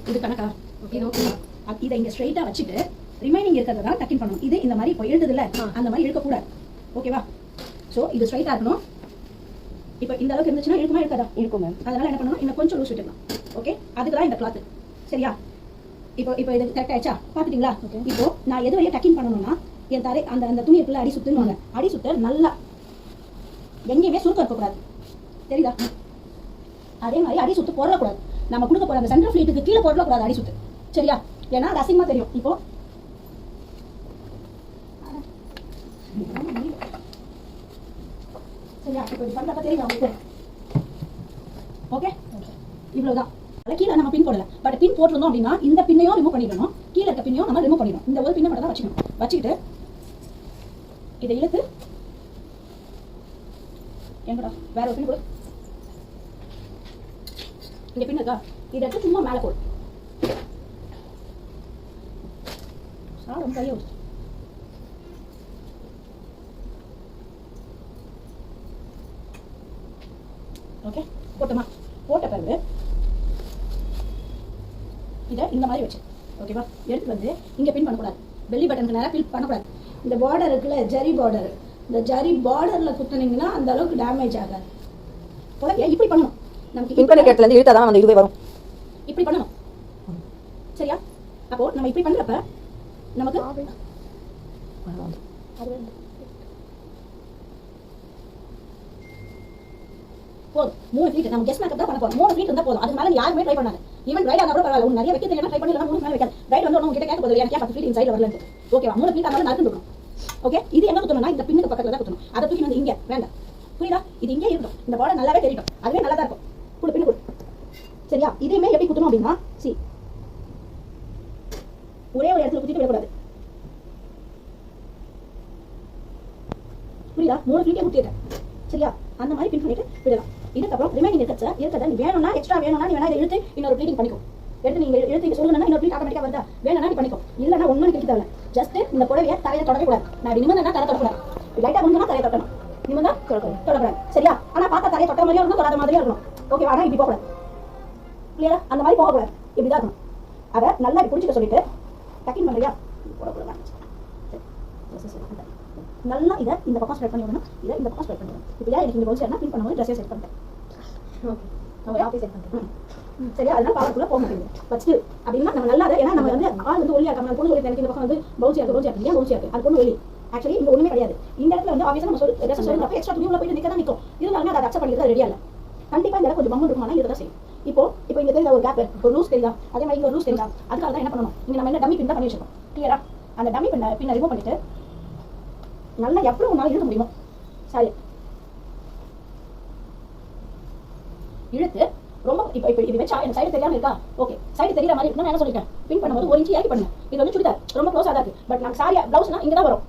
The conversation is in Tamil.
இது கணக்கா? இது ஓகே. இதை இங்க ஸ்ட்ரைட்டா வச்சுட்டு ரிமைனிங் இருக்கிறத தான் டக்கின் பண்ணணும். இது இந்த மாதிரி இப்போ எழுதுது இல்ல, அந்த மாதிரி இழுக்கக்கூடாது. ஓகேவா? ஸோ இது ஸ்ட்ரைட்டா இருக்கணும். இப்போ இந்த அளவுக்கு இருந்துச்சுன்னா இருக்குமா இருக்காதா? இருக்கும் மேம். அதனால என்ன பண்ணணும், இன்னும் கொஞ்சம் லூஸ் விட்டுக்கலாம். ஓகே, அதுக்கு தான் இந்த கிளாத். சரியா? இப்போ இது கரெக்ட் ஆயிடுச்சா? பார்த்துட்டீங்களா? இப்போ நான் எது வரையும் டக்கின் பண்ணணும்னா என் தரை அந்த அந்த துணி இருக்குல்ல, அடி சுத்துன்னு அடி சுத்த நல்லா எங்கேயுமே சுருக்கம் இருக்கக்கூடாது. தெரியுதா? அதே மாதிரி அடி சுத்து போடக்கூடாது. நம்ம கொடுக்க போற அந்த சென்டர் ஃபிளீட்டுக்கு கீழே போடக்கூடாது அடி சுத்து. சரியா? ஏன்னா அது அசிங்கமா தெரியும். இப்போ சரியா? இப்போ இது பண்றப்ப தெரியுதா உங்களுக்கு? ஓகே, இவ்வளவுதான். கீழே நம்ம பின் போடல, பட் பின் போட்டிருந்தோம் அப்படின்னா இந்த பின்னையும் ரிமூவ் பண்ணிடணும், கீழே இருக்க பின்னையும் நம்ம ரிமூவ் பண்ணிடணும். இந்த ஒரு பின்னை மட்டும் தான் வச்சுக்கணும். வச்சுக்கிட்டு இதை இழுத்து எங்கடா வேற ஒரு பின் போடு. இங்க பின் இருக்கா, இதை எடுத்து சும்மா மேலே போடு. ரொம்ப கையை வச்சு ஓகே போட்டோமா? போட்ட பிறகு இதை இந்த மாதிரி வச்சு ஓகேவா, எடுத்து வந்து இங்க பின் பண்ணக்கூடாது. பெல்லி பட்டனுக்கு நேரம் பின் பண்ணக்கூடாது. இந்த பார்டர் இருக்குல்ல, ஜரி பார்டர், இந்த ஜரி பார்டர்ல குத்துனீங்கன்னா அந்த அளவுக்கு டேமேஜ் ஆகாது. போல இப்படி பண்ணணும். நமக்கு பின் பண்ண இடத்துல இருந்து இழுத்தா தான் அந்த இதுவே வரும். இப்படி பண்ணணும். சரியா? அப்போ நம்ம இப்படி பண்றப்ப நமக்கு போதும். 3 ஃபீட் நம்ம கெஸ் மேக்கப் தான் பண்ண போறோம். 3 ஃபீட் இருந்தா போதும். அதுக்கு மேல யாருமே ட்ரை பண்ணாங்க. ஈவன் ரைட் ஆனா கூட பரவாயில்ல. உங்க நிறைய வைக்க தெரியல ட்ரை பண்ணி இல்ல 3 மேல வைக்காத. ரைட் வந்து உங்க கிட்ட கேட்க போறது எனக்கு 10 ஃபீட் இன்சைட்ல வரலன்னு. ஓகேவா? 3 ஃபீட் ஆனாலும் நடந்து இருக்கணும். ஓகே, இது எங்க குத்தணும்னா இந்த பின்னுக்கு பக்கத்துல தான் குத்தணும். அத தூக்கி வந்து இங்க வேண்டாம். புரியுதா? இது இங்கே இருக்கட்டும். இந்த பார்டர் நல்லாவே தெரியட்டும். அதுவே நல்லா தான் இருக்கும். குடு பின்னு குடு. சரியா? இதையுமே எப்படி குத்தணும் அப்படின்னா ஒரே ஒரு இடத்துல குத்திட்டு விடக்கூடாது. புரியுதா? 3 ஃபீட்டே குத்திட்டேன். சரியா? அந்த மாதிரி பின் பண்ணிட்டு விடலாம். இதுக்கப்புறம் ரிமைனிங் இருக்கறத நீ வேணும்னா எக்ஸ்ட்ரா வேணும்னா நீ வேணா இதை இழுத்து இன்னொரு ப்ளீட்டிங் பண்ணிக்கோ. எடுத்து நீங்க இழுத்து சொல்லணும்னா இன்னொரு ப்ளீட் ஆட்டோமேட்டிக்கா வருதா, வேணும்னா நீ பண்ணிக்கோ. இல்லைன்னா ஒன்றும் கிட்ட தேவை. ஜஸ்ட் இந்த புடவையை தரையை தொடக்கூடாது. நான் இப்படி நிமிர்ந்தா தரை தொடக்கூடாது. லைட்டா முடிஞ்சுனா தரையை தொட்டணும். நிமிர்ந்தா தொடக்கூடாது. சரியா? ஆனா பார்த்தா தரையை தொட்ட மாதிரியும் இருக்கணும், தொடாத மாதிரியும் இருக்கணும். ஓகேவா? ஆனா இப்படி போகக்கூடாது. கிளியரா? அந்த மாதிரி போகக்கூடாது. இப்படிதான் இருக்கணும். அதை நல்லா புடிச்சுக்க சொல்லிட்டு டக்கிங் பண்றியா? போடக்கூடாது. நல்லா இதை இந்த பக்கம் ஸ்ப்ரெட் பண்ணி விடணும். இதை இந்த பக்கம் ஸ்ப்ரெட் பண்ணி விடணும். இப்போ எனக்கு இந்த பவுல் பின் பண்ணும்போது ட்ரெஸ்ஸை செட் பண்ணிட்டேன். சரியா? அதனால பவர்க்குள்ள போக மாட்டேங்குது. ஃபர்ஸ்ட் அப்படின்னா நம்ம நல்லா அதை, ஏன்னா நம்ம வந்து ஆள் வந்து ஒல்லியா இருக்காங்க, பொண்ணு ஒல்லி எனக்கு இந்த பக்கம் வந்து பவுல்சியா இருக்கு, ஏன் பவுல்சியா இருக்கு? அது பொண்ணு ஒல்லி. ஆக்சுவலி இங்க ஒண்ணுமே கிடையாது. இந்த இடத்துல வந்து ஆப்வியஸா நம்ம ட்ரெஸ் சொல்றப்ப எக்ஸ்ட்ரா துணி உள்ள போயிட்டு நிக்க தான் நிக்கும். இருந்தாலுமே அதை அக்செப்ட் பண்ணிக்கிறது ரெடியா இல்ல. கண்டிப்பா இந்த கொஞ்சம் பம்மு இருக்குமானா இதை தான் செய்யும். இப்போ இங்க தெரியுதா ஒரு கேப், ஒரு லூஸ் தெரியுதா? அதே மாதிரி இங்க ஒரு லூஸ் தெரியுதா? அதுக்காக தான் என்ன பண்ணணும், இங்க நம்ம என்ன டம்மி பின் தான் பண்ணி வச்சிருக்கோம். கிளியரா? அந்த டம்மி பின்ன ரிமூவ் பண்ணிட்டு நல்லா எவ்வளவு உன்னால இழுக்க முடியுமோ சரி இழுத்து ரொம்ப இப்போ இது வச்சா எனக்கு சைடு தெரியாம இருக்கா? ஓகே, சைடு தெரியற மாதிரி இருக்குன்னா நான் என்ன சொல்லிட்டேன், பின் பண்ணும்போது 1 இன்ச் இறக்கி பண்ணுங்க. இது வந்து சுடிதார் ரொம்ப க்ளோஸா தான் இருக்கு. பட் நான் சாரியா பிளவுஸ்னா இங்க தான் வரும்.